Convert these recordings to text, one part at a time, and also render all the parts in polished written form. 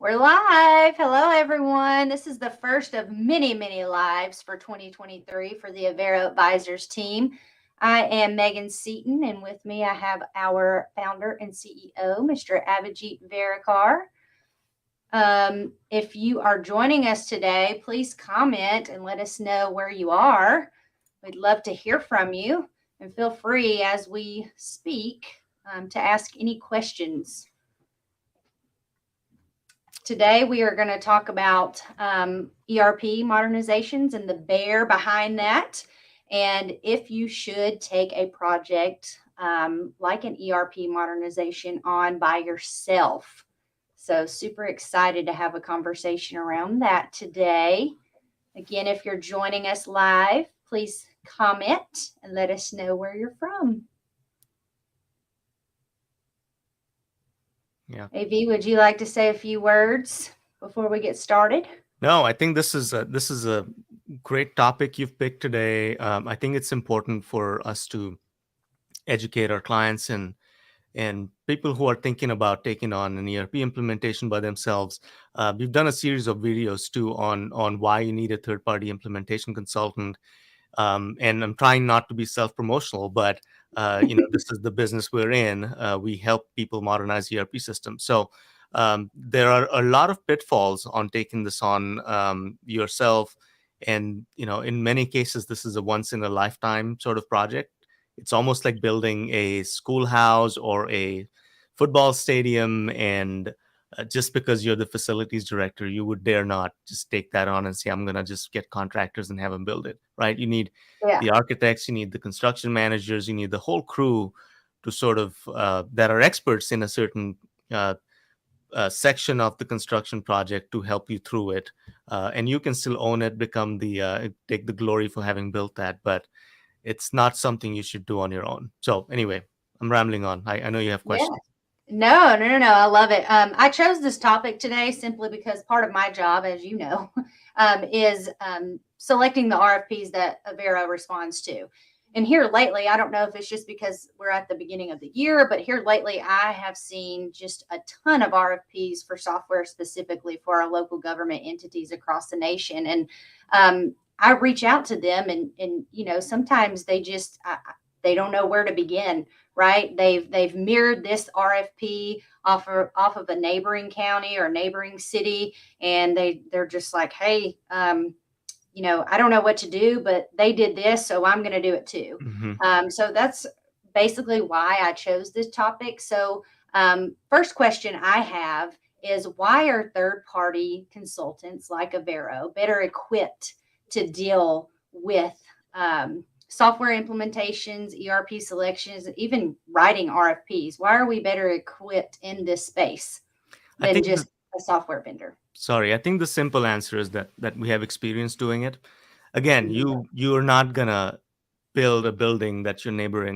We're live. Hello, everyone. This is the first of many, many lives for 2023 for the Avero Advisors team. I am Megan Seaton, and with me I have our founder and CEO, Mr. Abhijit Verekar. If you are joining us today, please comment and let us know where you are. We'd love to hear from you, and feel free as we speak to ask any questions. Today, we are going to talk about ERP modernizations and the bear behind that. And if you should take a project like an ERP modernization on by yourself. So, super excited to have a conversation around that today. Again, if you're joining us live, please comment and let us know where you're from. Yeah. AV, would you like to say a few words before we get started? No, I think this is a great topic you've picked today. I think it's important for us to educate our clients and people who are thinking about taking on an ERP implementation by themselves. We've done a series of videos too on why you need a third party implementation consultant. And I'm trying not to be self-promotional, but this is the business we're in. We help people modernize ERP systems. So there are a lot of pitfalls on taking this on yourself, and in many cases, this is a once in a lifetime sort of project. It's almost like building a schoolhouse or a football stadium, and just because you're the facilities director, you would dare not just take that on and say, I'm going to just get contractors and have them build it, right? You need Yeah. the architects, you need the construction managers, you need the whole crew to sort of that are experts in a certain section of the construction project to help you through it. And you can still own it, become take the glory for having built that, but it's not something you should do on your own. So anyway, I'm rambling on. I know you have Yeah. questions. No. I love it. I chose this topic today simply because part of my job, as you know, is selecting the RFPs that Avero responds to. And here lately, I don't know if it's just because we're at the beginning of the year, but here lately, I have seen just a ton of RFPs for software specifically for our local government entities across the nation. And I reach out to them, and sometimes they don't know where to begin, right? They've mirrored this RFP off of a neighboring county or neighboring city, and they're just like, hey, I don't know what to do, but they did this, so I'm going to do it too. Mm-hmm. So that's basically why I chose this topic. So first question I have is, why are third party consultants like Avero better equipped to deal with software implementations, ERP selections, even writing RFPs? Why are we better equipped in this space I than think just a software vendor? Sorry, I think the simple answer is that we have experience doing it. Again, Mhm. you're not gonna build a building that your neighbor.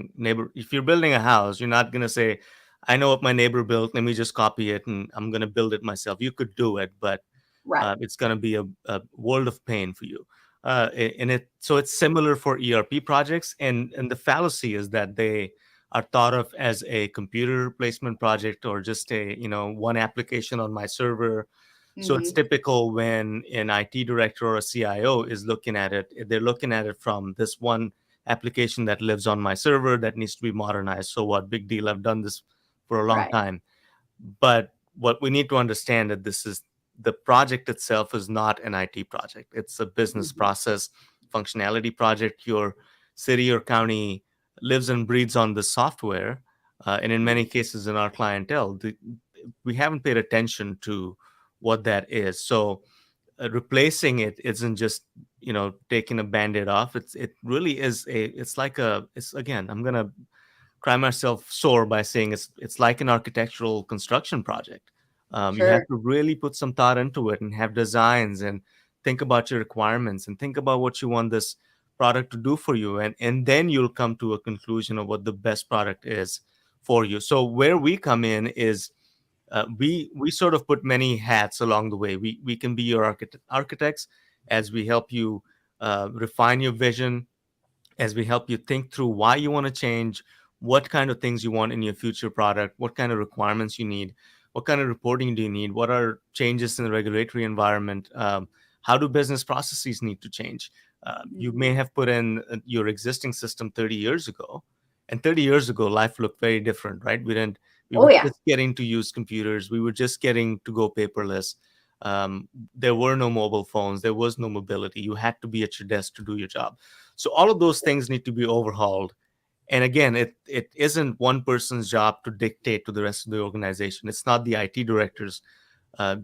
If you're building a house, you're not gonna say, I know what my neighbor built, let me just copy it and I'm gonna build it myself. You could do it, but Right. it's gonna be a world of pain for you. And it's similar for ERP projects, and the fallacy is that they are thought of as a computer replacement project or just a one application on my server. So it's Hmm. typical when an IT director or a CIO is looking at it, they're looking at it from this one application that lives on my server that needs to be modernized. So what, big deal? I've done this for a long Right. time. But what we need to understand that this is the project itself is not an IT project. It's a business Hmm. process functionality project. Your city or county lives and breathes on the software. And in many cases in our clientele, we haven't paid attention to what that is. So replacing it isn't just taking a band-aid off. It really is it's like it's again, I'm gonna cry myself sore by saying it's like an architectural construction project. You have Sure. to really put some thought into it and have designs and think about your requirements and think about what you want this product to do for you, and then you'll come to a conclusion of what the best product is for you. So where we come in is we sort of put many hats along the way. We can be your architects as we help you refine your vision, as we help you think through why you want to change, what kind of things you want in your future product, what kind of requirements you need. What kind of reporting do you need? What are changes in the regulatory environment? How do business processes need to change? You Mhm. may have put in your existing system 30 years ago, and 30 years ago, life looked very different, right? We Oh were yeah. just getting to use computers. We were just getting to go paperless. There were no mobile phones. There was no mobility. You had to be at your desk to do your job. So all of those things need to be overhauled. And again, it isn't one person's job to dictate to the rest of the organization. It's not the IT director's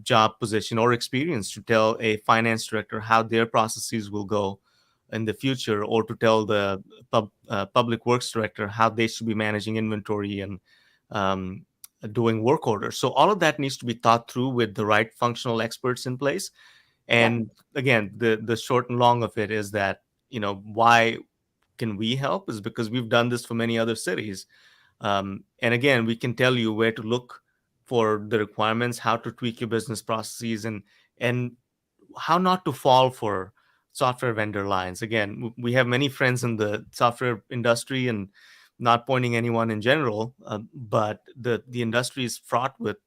job position or experience to tell a finance director how their processes will go in the future, or to tell the public works director how they should be managing inventory and um, doing work orders. So all of that needs to be thought through with the right functional experts in place. Yeah. And again, the short and long of it is that, why can we help is because we've done this for many other cities. And again, we can tell you where to look for the requirements, how to tweak your business processes, and how not to fall for software vendor lines. Again, we have many friends in the software industry, and not pointing anyone in general, but the industry is fraught with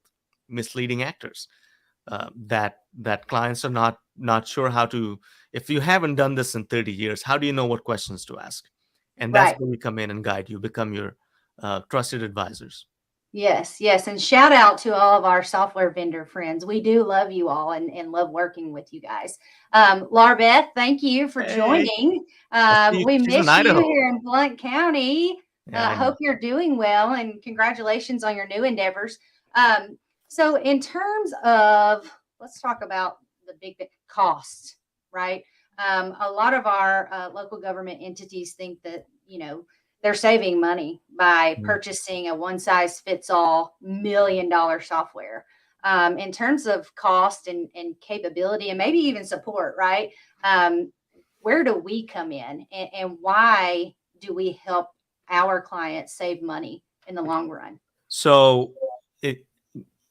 misleading actors, that clients are not sure how to. If you haven't done this in 30 years, how do you know what questions to ask? And that's Right. where we come in and guide you, become your trusted advisors. Yes, yes. And shout out to all of our software vendor friends. We do love you all and love working with you guys. Larbeth, thank you for Hey, joining. I see We she's in miss you Idaho. here in Blount County. Yeah, I know. Hope you're doing well and congratulations on your new endeavors. So, in terms of, let's talk about the big cost, right? A lot of our local government entities think that, they're saving money by Mm. purchasing a one size fits all $1 million software. In terms of cost and capability and maybe even support, right? Where do we come in, and why do we help our clients save money in the long run? So, it,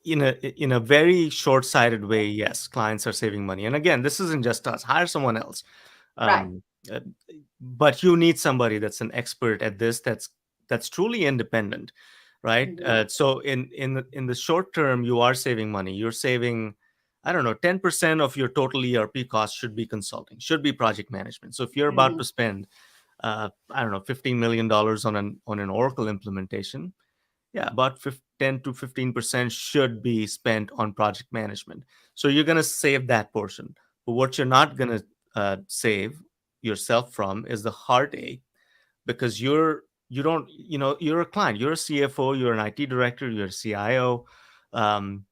in a very short-sighted way, yes, clients are saving money. And again, this isn't just us. Hire someone else. Right. Um, uh, but you need somebody that's an expert at this, that's truly independent, right? Hmm. So in the short term, you are saving money. You're saving, I don't know, 10% of your total ERP cost should be consulting, should be project management. So if you're about Hmm. to spend, I don't know, $15 million on an Oracle implementation, yeah, about 10 to 15% should be spent on project management. So you're going to save that portion. But what you're not going to save yourself from is the heartache, because you don't, you're a client, you're a CFO, you're an IT director, you're a CIO. Um,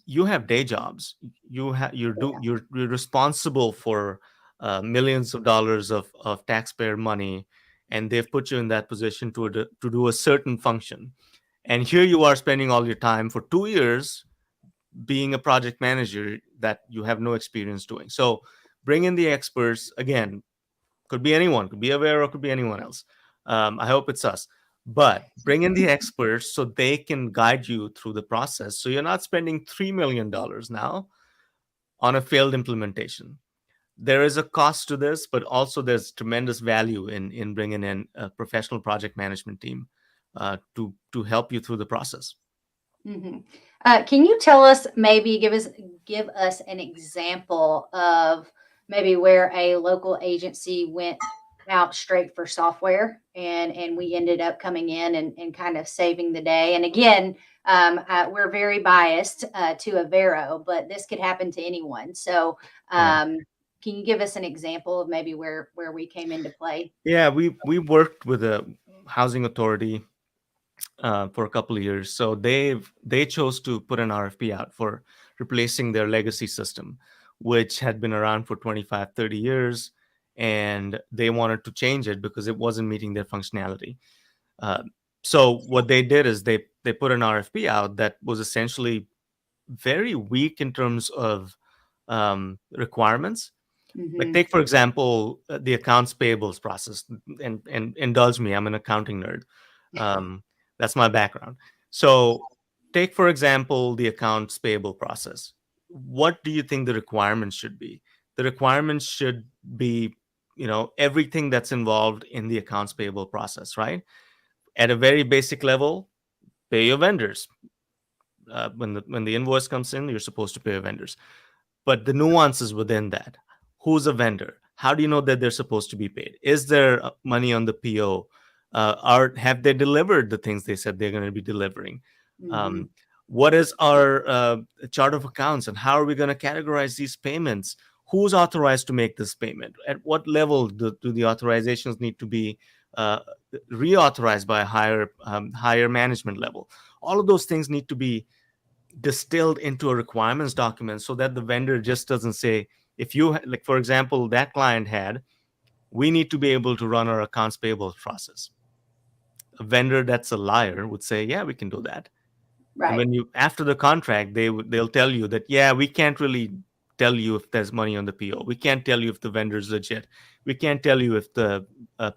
you have day jobs. You're responsible for millions of dollars of taxpayer money, and they've put you in that position to do a certain function. And here you are spending all your time for 2 years being a project manager that you have no experience doing. So bring in the experts. Again, could be anyone, could be Avero, could be anyone else. I hope it's us. But bring in the experts so they can guide you through the process. So you're not spending $3 million now on a failed implementation. There is a cost to this, but also there's tremendous value in bringing in a professional project management team to help you through the process. Hmm. Can you tell us, maybe give us an example of maybe where a local agency went out straight for software and we ended up coming in and kind of saving the day? And again, we're very biased to Avero, but this could happen to anyone. So Yeah. can you give us an example of maybe where we came into play? Yeah, we worked with a housing authority for a couple of years. So they chose to put an RFP out for replacing their legacy system, which had been around for 25, 30 years, and they wanted to change it because it wasn't meeting their functionality. Uh, so what they did is they put an RFP out that was essentially very weak in terms of requirements. Like, Hmm. take for example the accounts payables process, and indulge me, I'm an accounting nerd. um, that's my background. So take for example the accounts payable process. What do you think the requirements should be? The requirements should be, everything that's involved in the accounts payable process, right? At a very basic level, pay your vendors, when the invoice comes in, you're supposed to pay vendors. But the nuances within that, who's a vendor? How do you know that they're supposed to be paid? Is there money on the PO? Have they delivered the things they said they're going to be delivering? Hmm. Um, what is our chart of accounts, and how are we going to categorize these payments? Who's authorized to make this payment? At what level do the authorizations need to be uh, reauthorized by a higher management level? All of those things need to be distilled into a requirements document so that the vendor just doesn't say, if you like, for example, that client had, we need to be able to run our accounts payable process. A vendor that's a liar would say, yeah, we can do that. And Right. when you, after the contract, they'll tell you that, yeah, we can't really tell you if there's money on the PO. We can't tell you if the vendor's legit. We can't tell you if the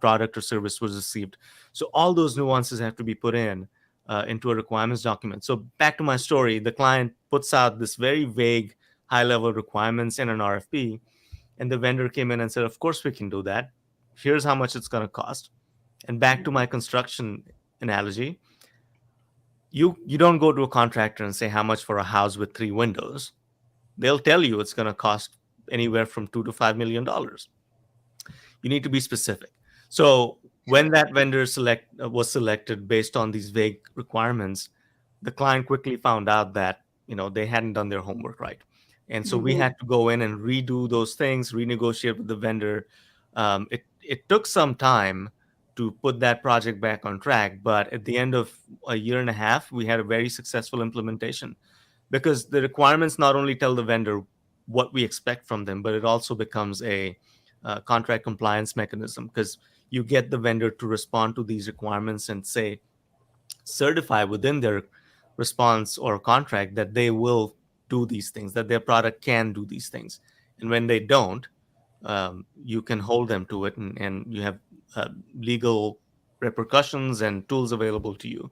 product or service was received. So all those nuances have to be put in into a requirements document. So back to my story, the client puts out this very vague, high-level requirements in an RFP, and the vendor came in and said, of course we can do that. Here's how much it's going to cost. And back to my construction analogy, you don't go to a contractor and say how much for a house with 3 windows. They'll tell you it's going to cost anywhere from $2 to $5 million. You need to be specific. So when Sure. that vendor was selected based on these vague requirements, the client quickly found out that they hadn't done their homework right, and so we Hmm. had to go in and redo those things, renegotiate with the vendor. It took some time to put that project back on track, but at the end of a year and a half, we had a very successful implementation because the requirements not only tell the vendor what we expect from them, but it also becomes a contract compliance mechanism because you get the vendor to respond to these requirements and say, certify within their response or contract that they will do these things, that their product can do these things. And when they don't, you can hold them to it, and you have legal repercussions and tools available to you,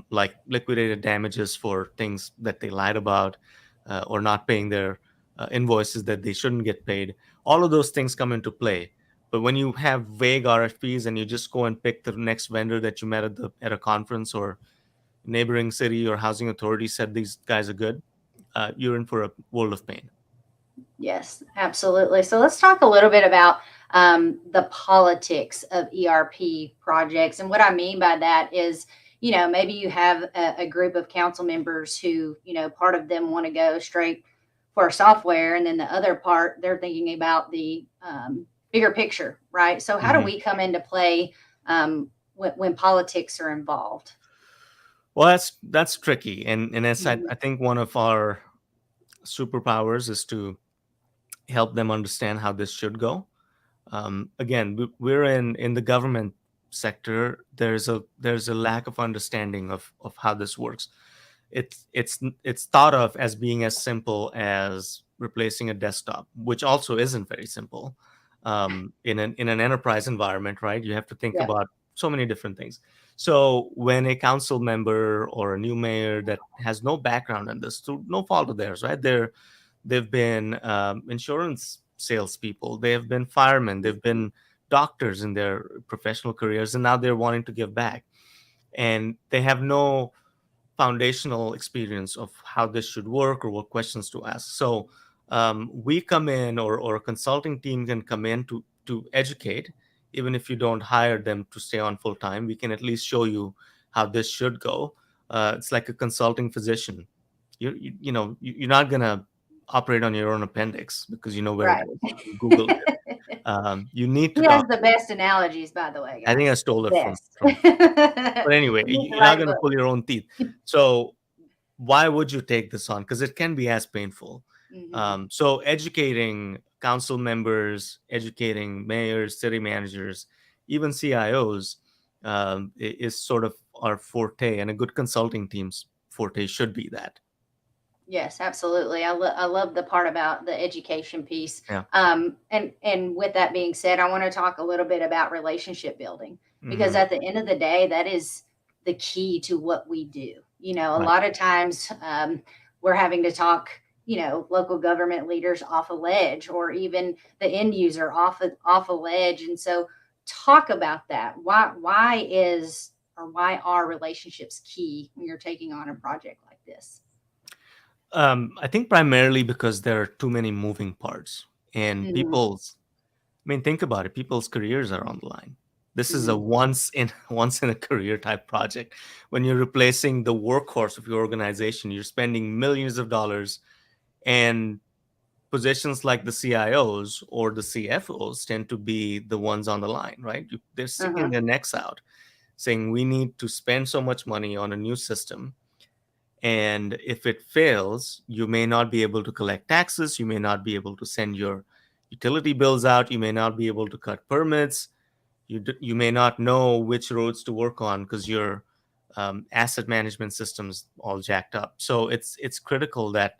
like liquidated damages for things that they lied about, or not paying their invoices that they shouldn't get paid. All of those things come into play. But when you have vague RFPs and you just go and pick the next vendor that you met at a conference, or neighboring city or housing authority said these guys are good, you're in for a world of pain. Yes, absolutely. So let's talk a little bit about the politics of ERP projects. And what I mean by that is, maybe you have a group of council members who, part of them want to go straight for software, and then the other part, they're thinking about the bigger picture, right? So how do Mhm. we come into play when politics are involved? Well, that's tricky, and as I Mhm. think one of our superpowers is to help them understand how this should go. Again, we're in the government sector. There's a lack of understanding of how this works. It's thought of as being as simple as replacing a desktop, which also isn't very simple. In an enterprise environment, right? You have to think Yep. about so many different things. So when a council member or a new mayor that has no background in this, through no fault of theirs, right? They've been insurance salespeople, they have been firemen, they've been doctors in their professional careers, and now they're wanting to give back. And they have no foundational experience of how this should work or what questions to ask. So we come in, or a consulting team can come in to educate. Even if you don't hire them to stay on full time, we can at least show you how this should go. It's like a consulting physician. You're not gonna operate on your own appendix because you know where it Right. is. You Googled it. You need to He has talk. the best analogies, by the way, I think I guys. stole it from Best. from. But anyway, You need to you're not write a gonna book. pull your own teeth. So why would you take this on? Because it can be as painful. Mhm. So educating council members, educating mayors, city managers, even CIOs, is sort of our forte, and a good consulting team's forte should be that. Yes, absolutely. I love the part about the education piece. Yeah. And with that being said, I want to talk a little bit about relationship building, because Hmm. at the end of the day, that is the key to what we do. A Right. lot of times we're having to talk, local government leaders off a ledge, or even the end user off a ledge. And so talk about that. Why are relationships key when you're taking on a project like this? I think primarily because there are too many moving parts, and Mm-hmm. I mean, think about it. People's careers are on the line. This is a Mm-hmm. once in a career type project. When you're replacing the workhorse of your organization, you're spending millions of dollars, and positions like the CIOs or the CFOs tend to be the ones on the line, right? They're sticking Uh-huh. their necks out, saying we need to spend so much money on a new system, and if it fails, you may not be able to collect taxes, you may not be able to send your utility bills out, you may not be able to cut permits, you may not know which roads to work on because your asset management system's all jacked up. So it's critical that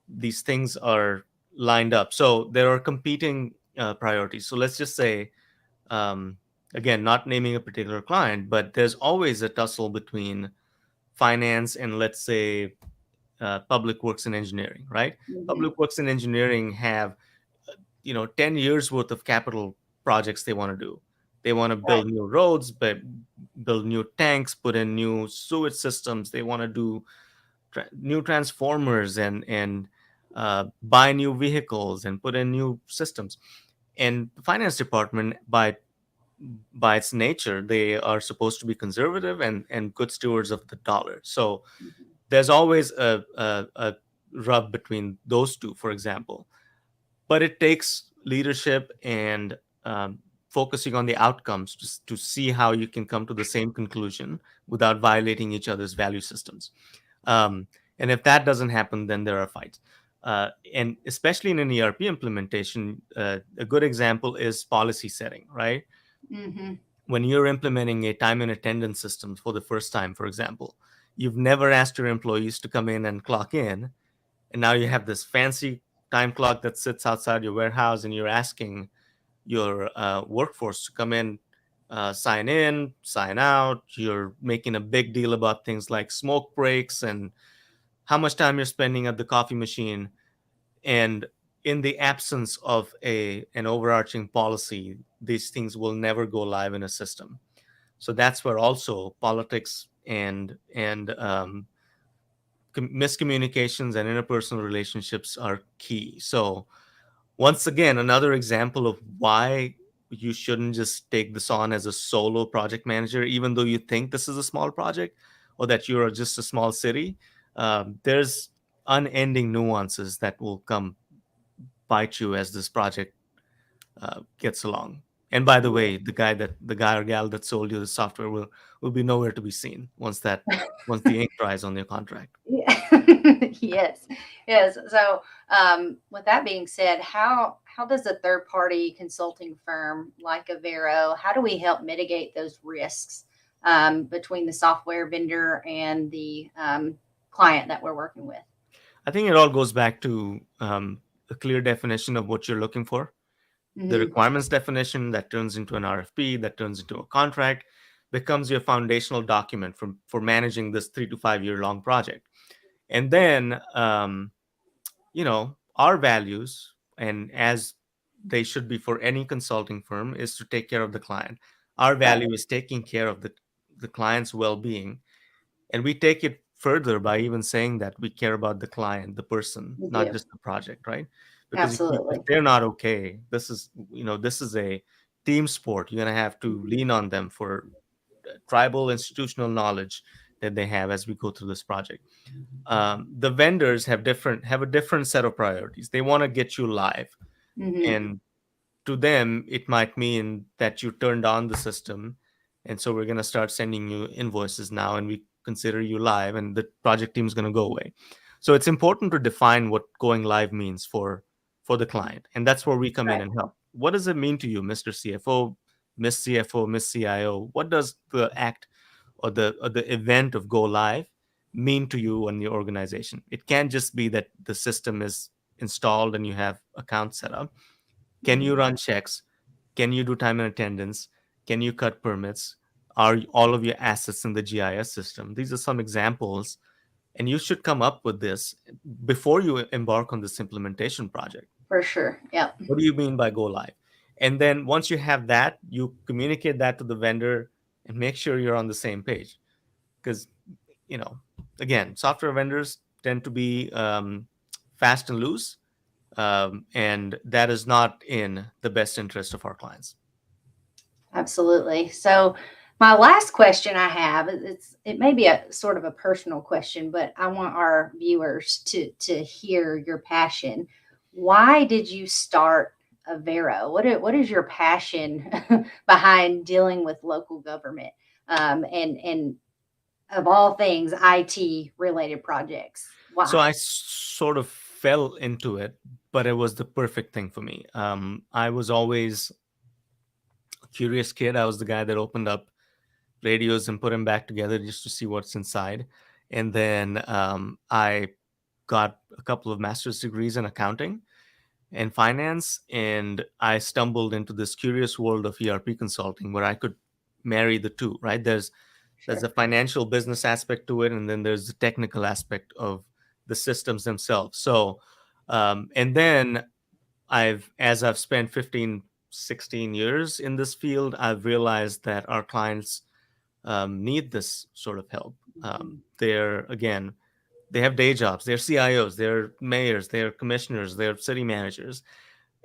these things are lined up. So there are competing priorities. So let's just say, um, again, not naming a particular client, but there's always a tussle between finance and, let's say, public works and engineering, right? Mm-hmm. Public works and engineering have 10 years worth of capital projects they want to do. They want to Right. build new roads, but build new tanks, put in new sewage systems. They want to do new transformers and buy new vehicles and put in new systems. And the finance department, by its nature, they are supposed to be conservative and good stewards of the dollar. So Mm-hmm. there's always a rub between those two, for example. But it takes leadership and focusing on the outcomes to see how you can come to the same conclusion without violating each other's value systems. Um, and if that doesn't happen, then there are fights. And especially in an ERP implementation, a good example is policy setting, right? Mm-hmm. When you're implementing a time and attendance system for the first time, for example, you've never asked your employees to come in and clock in, and now you have this fancy time clock that sits outside your warehouse, and you're asking your workforce to come in, sign in, sign out. You're making a big deal about things like smoke breaks and how much time you're spending at the coffee machine. And in the absence of an overarching policy, these things will never go live in a system. So that's where also politics and miscommunications and interpersonal relationships are key. So once again, another example of why you shouldn't just take this on as a solo project manager, even though you think this is a small project or that you're just a small city. There's unending nuances that will come bite you as this project gets along. And by the way, the guy or gal that sold you the software will be nowhere to be seen once the ink dries on your contract. Yeah. Yes. Yes. So, with that being said, how does a third party consulting firm like Avero, how do we help mitigate those risks between the software vendor and the client that we're working with? I think it all goes back to a clear definition of what you're looking for, the Hmm. requirements definition that turns into an RFP, that turns into a contract, becomes your foundational document for managing this 3 to 5 year long project. And then, our values, and as they should be for any consulting firm, is to take care of the client. Our Right. value is taking care of the client's well being. And we take it further by even saying that we care about the client, the person, We not do. just the project, right? Because if Absolutely. they're not okay, this is a team sport. You're going to have to Mhm. lean on them for tribal institutional knowledge that they have as we go through this project. The vendors have a different set of priorities. They want to get you live, Mhm. and to them it might mean that you turned on the system, and so we're going to start sending you invoices now, and we consider you live, and the project team is going to go away. So it's important to define what going live means for the client, and that's where we come in Right. and help. What does it mean to you, Mr. CFO, Miss CFO, Miss CIO? What does the act or the event of go live mean to you and your organization? It can't just be that the system is installed and you have accounts set up. Can you Mhm. run checks? Can you do time and attendance? Can you cut permits? Are all of your assets in the GIS system? These are some examples, and you should come up with this before you embark on this implementation project. For sure. Yep. What do you mean by go live? And then once you have that, you communicate that to the vendor and make sure you're on the same page. Because, you know, again, software vendors tend to be fast and loose, and that is not in the best interest of our clients. Absolutely. So my last question I have, it may be a sort of a personal question, but I want our viewers to hear your passion. Why did you start Avero? What is your passion behind dealing with local government, and of all things IT related projects? So I Why? sort of fell into it, but it was the perfect thing for me. I was always a curious kid. I was the guy that opened up radios and put them back together just to see what's inside. And then I got a couple of master's degrees in accounting and finance, and I stumbled into this curious world of ERP consulting where I could marry the two. Right? There's a Sure. financial business aspect to it, and then there's the technical aspect of the systems themselves. So, and then as I've spent 15, 16 years in this field, I've realized that our clients need this sort of help. Mhm. Again, they have day jobs, they're CIOs, they're mayors, they're commissioners, they're city managers,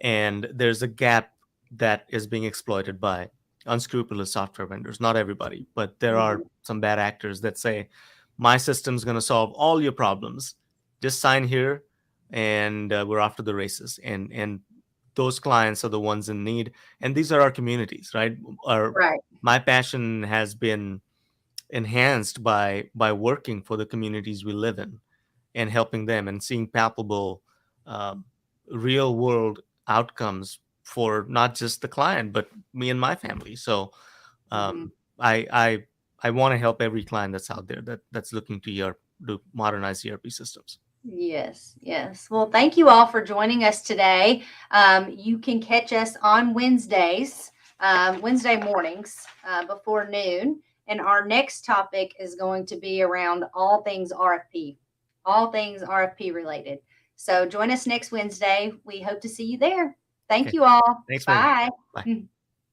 and there's a gap that is being exploited by unscrupulous software vendors. Not everybody, but there are Mhm. some bad actors that say my system's going to solve all your problems, just sign here and we're off to the races. And those clients are the ones in need, and these are our communities, right? our Right. My passion has been enhanced by working for the communities we live in and helping them and seeing palpable, um, real world outcomes for not just the client but me and my family. So Mhm. um, I want to help every client that's out there that's looking to modernize ERP systems. Yes, yes. Well, thank you all for joining us today. You can catch us on Wednesdays, Wednesday mornings before noon. And our next topic is going to be around all things RFP related. So join us next Wednesday. We hope to see you there. Thank Okay, you all. thanks, Megan. Bye. Bye.